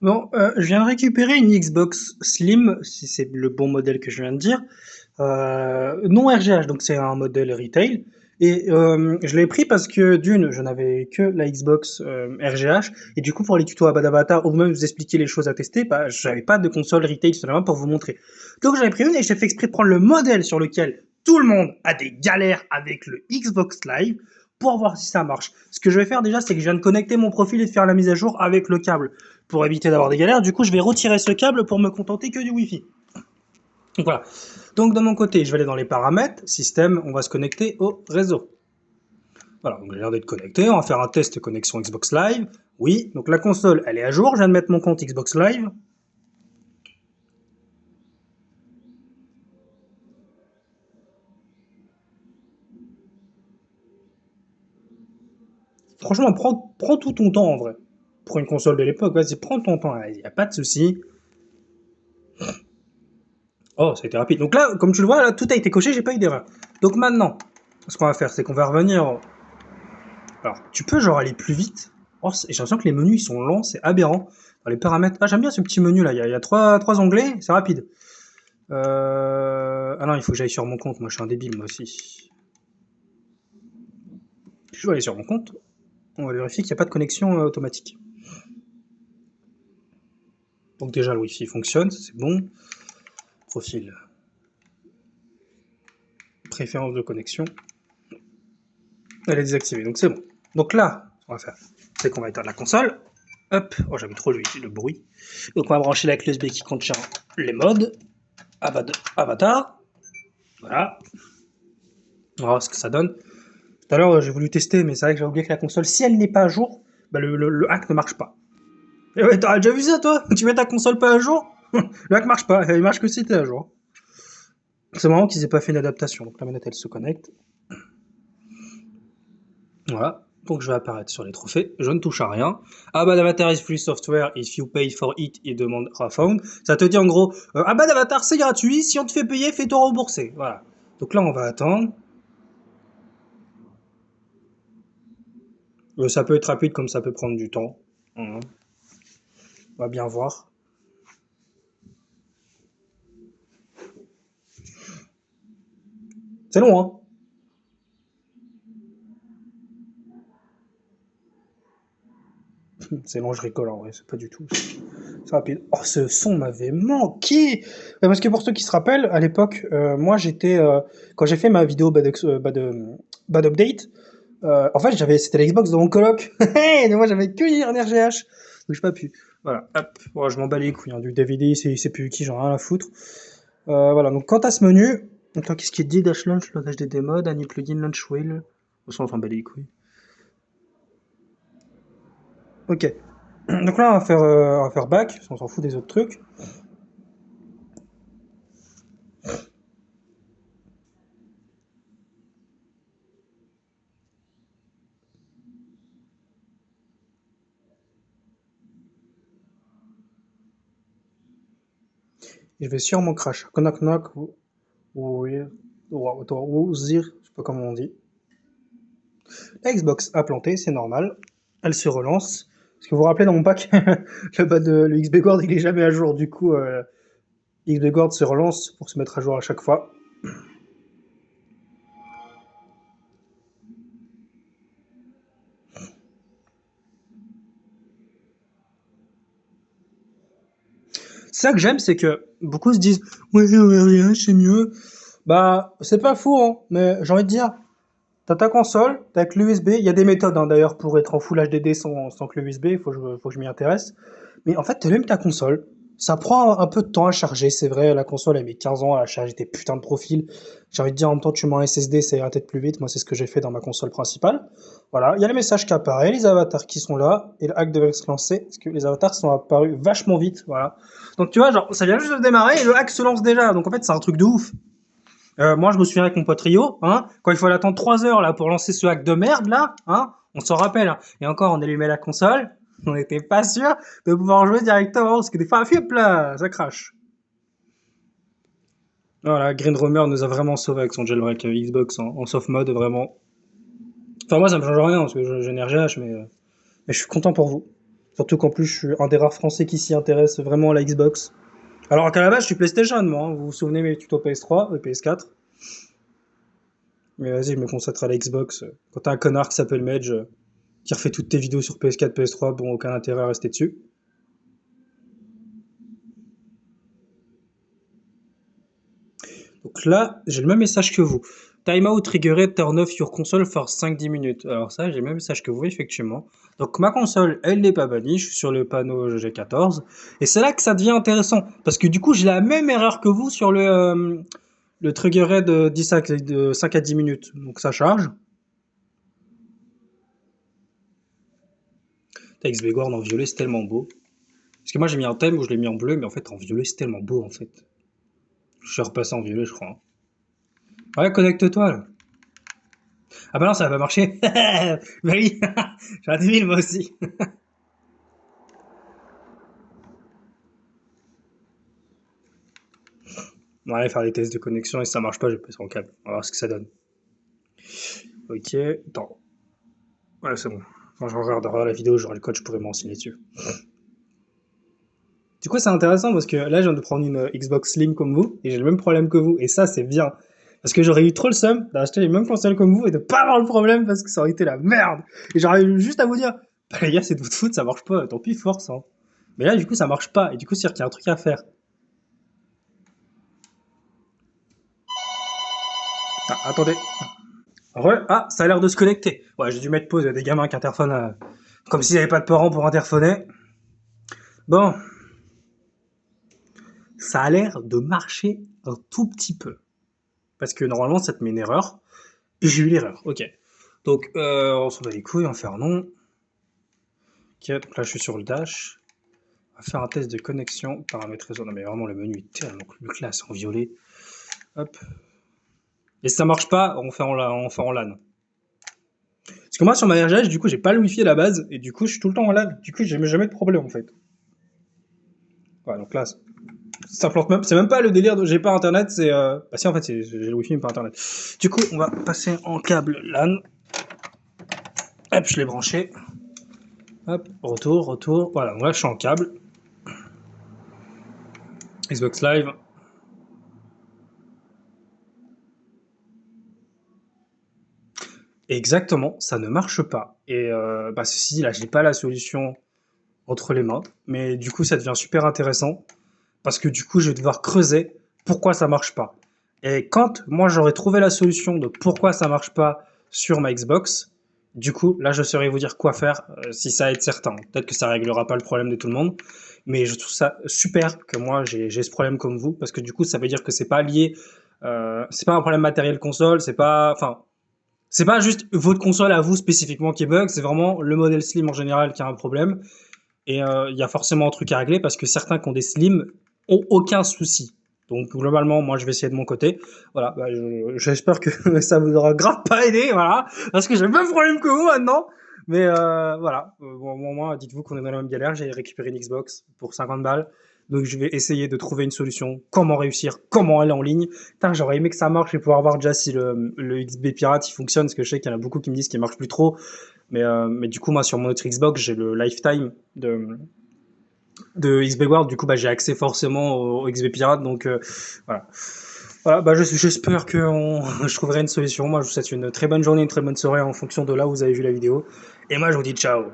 Bon, je viens de récupérer une Xbox Slim, si c'est le bon modèle que je viens de dire, non RGH, donc c'est un modèle retail. Et je l'ai pris parce que d'une, je n'avais que la Xbox RGH, et du coup pour les tutos Abadavatar, ou même vous expliquer les choses à tester, bah, j'avais pas de console retail seulement pour vous montrer. Donc j'avais pris une et j'ai fait exprès de prendre le modèle sur lequel tout le monde a des galères avec le Xbox Live pour voir si ça marche. Ce que je vais faire déjà, c'est que je viens de connecter mon profil et de faire la mise à jour avec le câble pour éviter d'avoir des galères. Du coup, je vais retirer ce câble pour me contenter que du Wi-Fi. Donc voilà. Donc de mon côté, je vais aller dans les paramètres, système, on va se connecter au réseau. Voilà, donc j'ai l'air d'être connecté, on va faire un test connexion Xbox Live. Oui, donc la console, elle est à jour, je viens de mettre mon compte Xbox Live. Franchement, prends tout ton temps en vrai. Pour une console de l'époque, vas-y, prends ton temps, il n'y a pas de souci. Oh, ça a été rapide. Donc là, comme tu le vois, là, tout a été coché, j'ai pas eu d'erreur. Donc maintenant, ce qu'on va faire, c'est qu'on va revenir. Alors, tu peux genre aller plus vite. Oh, j'ai l'impression que les menus ils sont lents, c'est aberrant. Dans les paramètres. Ah, j'aime bien ce petit menu là. Il y a trois onglets, c'est rapide. Ah non, il faut que j'aille sur mon compte. Moi, je suis un débile, moi aussi. Je vais aller sur mon compte. On va vérifier qu'il n'y a pas de connexion automatique. Donc déjà, le Wi-Fi fonctionne, c'est bon. Profil. Préférence de connexion. Elle est désactivée, donc c'est bon. Donc là, ce qu'on va faire, c'est qu'on va éteindre la console. Hop, oh j'avais trop le bruit. Donc on va brancher la clé USB qui contient les modes. Avatar. Voilà. On va voir ce que ça donne. Tout à l'heure, j'ai voulu tester, mais c'est vrai que j'ai oublié que la console, si elle n'est pas à jour, bah, le hack ne marche pas. Et ouais, t'as déjà vu ça, toi? Tu mets ta console pas à jour? Le hack marche pas, il marche que si t'es à jour. C'est marrant qu'ils aient pas fait une adaptation. Donc la manette, elle se connecte. Voilà. Donc je vais apparaître sur les trophées. Je ne touche à rien. Abad Avatar is free software. If you pay for it, il demande refund. Ça te dit en gros, Abad Avatar c'est gratuit. Si on te fait payer, fais-toi rembourser. Voilà. Donc là, on va attendre. Ça peut être rapide comme ça peut prendre du temps. On va bien voir. C'est long, hein? C'est long, je rigole en vrai, c'est pas du tout. C'est rapide. Oh, ce son m'avait manqué! Parce que pour ceux qui se rappellent, à l'époque, moi j'étais. Quand j'ai fait ma vidéo Bad Update, en fait, c'était la Xbox de mon coloc. Et moi j'avais que un RGH. Donc j'ai pas pu. Voilà, hop. Bon, je m'en bats les couilles, hein, du DVD, c'est plus qui, j'en ai rien à foutre. Voilà, donc quant à ce menu, donc qu'est-ce qui est dit Dash Launch, logage des modes, Any Plugin Launch Wheel. On s'en bat les couilles. Ok. Donc là, on va faire back, on s'en fout des autres trucs. Et je vais sûrement crash. Knock knock, ou zir, je sais pas comment on dit. La Xbox a planté, c'est normal. Elle se relance. Parce que vous vous rappelez dans mon pack, le XB Guard il est jamais à jour. Du coup, XB Guard se relance pour se mettre à jour à chaque fois. C'est ça que j'aime, c'est que beaucoup se disent ouais, rien, c'est mieux. Bah, c'est pas faux, hein, mais j'ai envie de dire, t'as ta console, t'as que l'USB. Il y a des méthodes hein, d'ailleurs pour être en Full HDD sans que l'USB, faut que je m'y intéresse. Mais en fait, t'allumes ta console. Ça prend un peu de temps à charger, c'est vrai. La console, elle met 15 ans à charger tes putains de profils. J'ai envie de dire, en même temps, tu mets un SSD, ça ira peut-être plus vite. Moi, c'est ce que j'ai fait dans ma console principale. Voilà, il y a les messages qui apparaissent, les avatars qui sont là, et le hack devrait se lancer, parce que les avatars sont apparus vachement vite. Voilà. Donc, tu vois, genre, ça vient juste de démarrer et le hack se lance déjà. Donc, en fait, c'est un truc de ouf. Moi, je me souviens avec mon pote Rio, hein, quand il fallait attendre 3 heures là pour lancer ce hack de merde là, hein, on s'en rappelle. Hein. Et encore, on allumait la console, on n'était pas sûr de pouvoir jouer directement parce que des fois, hop là, ça crache. Voilà, Green Roamer nous a vraiment sauvé avec son jailbreak Xbox en soft mode, vraiment. Enfin, moi, ça me change rien parce que je n'ai RGH, mais je suis content pour vous. Surtout qu'en plus, je suis un des rares Français qui s'y intéresse vraiment à la Xbox. Alors qu'à la base, je suis PlayStation, moi, hein. Vous vous souvenez mes tutos PS3 et PS4. Mais vas-y, je me consacre à la Xbox. Quand t'as un connard qui s'appelle Medge, qui refait toutes tes vidéos sur PS4, PS3, bon, aucun intérêt à rester dessus. Donc là, j'ai le même message que vous. Timeout triggered turn off your console for 5-10 minutes. Alors ça, j'ai le même message que vous, effectivement. Donc ma console, elle n'est pas bannie, je suis sur le panneau G14. Et c'est là que ça devient intéressant. Parce que du coup, j'ai la même erreur que vous sur le triggered de 5 à 10 minutes. Donc ça charge. XBGuard en violet, c'est tellement beau. Parce que moi, j'ai mis un thème où je l'ai mis en bleu, mais en fait, en violet, c'est tellement beau, en fait. Je suis repassé en violet, je crois. Ouais, connecte-toi, là. Ah bah non, ça va pas marcher. Bah oui, j'ai un débile moi aussi. On va aller faire des tests de connexion et si ça marche pas, je vais passer en câble. On va voir ce que ça donne. Ok, attends. Ouais, c'est bon. Quand je regarderai la vidéo, j'aurai le code, je pourrai m'enseigner dessus. Du coup, c'est intéressant parce que là, je viens de prendre une Xbox Slim comme vous et j'ai le même problème que vous. Et ça, c'est bien. Parce que j'aurais eu trop le seum d'acheter les mêmes consoles comme vous et de pas avoir le problème parce que ça aurait été la merde. Et j'aurais eu juste à vous dire, bah les gars, c'est de votre faute, ça marche pas. Tant pis, force. Hein. Mais là, du coup, ça marche pas. Et du coup, c'est-à-dire qu'il y a un truc à faire. Ah, attendez. Ah, ça a l'air de se connecter. Ouais, j'ai dû mettre pause. Il y a des gamins qui interphonent comme s'ils n'avaient pas de parents pour interphoner. Bon, ça a l'air de marcher un tout petit peu. Parce que normalement, ça te met une erreur. Et j'ai eu l'erreur. Ok. Donc, on s'en bat les couilles, on fait un non. Ok, donc là, je suis sur le dash. On va faire un test de connexion. Paramètres réseau. Non, mais vraiment, le menu est tellement classe en violet. Hop. Et si ça marche pas, on fait en LAN. Parce que moi, sur ma RGH, du coup, j'ai pas le wifi à la base. Et du coup, je suis tout le temps en LAN. Du coup, j'ai jamais de problème, en fait. Ouais, donc là, ça plante même. C'est même pas le délire de j'ai pas internet, c'est. Bah si, en fait, j'ai le wifi, mais pas internet. Du coup, on va passer en câble LAN. Hop, je l'ai branché. Hop, retour. Voilà, donc là, je suis en câble. Xbox Live. Exactement, ça ne marche pas. Et bah, ceci dit, là, j'ai pas la solution entre les mains. Mais du coup, ça devient super intéressant. Parce que du coup, je vais devoir creuser pourquoi ça marche pas. Et quand moi, j'aurai trouvé la solution de pourquoi ça marche pas sur ma Xbox, du coup, là, je saurai vous dire quoi faire si ça aide certains. Peut-être que ça réglera pas le problème de tout le monde. Mais je trouve ça super que moi, j'ai ce problème comme vous. Parce que du coup, ça veut dire que c'est pas lié. C'est pas un problème matériel console. C'est pas juste votre console à vous spécifiquement qui bug, c'est vraiment le modèle Slim en général qui a un problème. Et il y a forcément un truc à régler parce que certains qui ont des Slim ont aucun souci. Donc globalement, moi je vais essayer de mon côté. Voilà, bah, j'espère que ça vous aura grave pas aidé, voilà, parce que j'ai le même problème que vous maintenant. Mais voilà, bon, moi, dites-vous qu'on est dans la même galère. J'ai récupéré une Xbox pour 50 balles. Donc je vais essayer de trouver une solution. Comment réussir, comment aller en ligne. Putain, j'aurais aimé que ça marche et pouvoir voir déjà si le XB Pirate il fonctionne, parce que je sais qu'il y en a beaucoup qui me disent qu'il marche plus trop. Mais du coup, moi sur mon autre Xbox, j'ai le lifetime de XB World. Du coup, bah, j'ai accès forcément au XB Pirate. Donc voilà. Voilà, bah, j'espère que je trouverai une solution. Moi, je vous souhaite une très bonne journée, une très bonne soirée en fonction de là où vous avez vu la vidéo. Et moi, je vous dis ciao.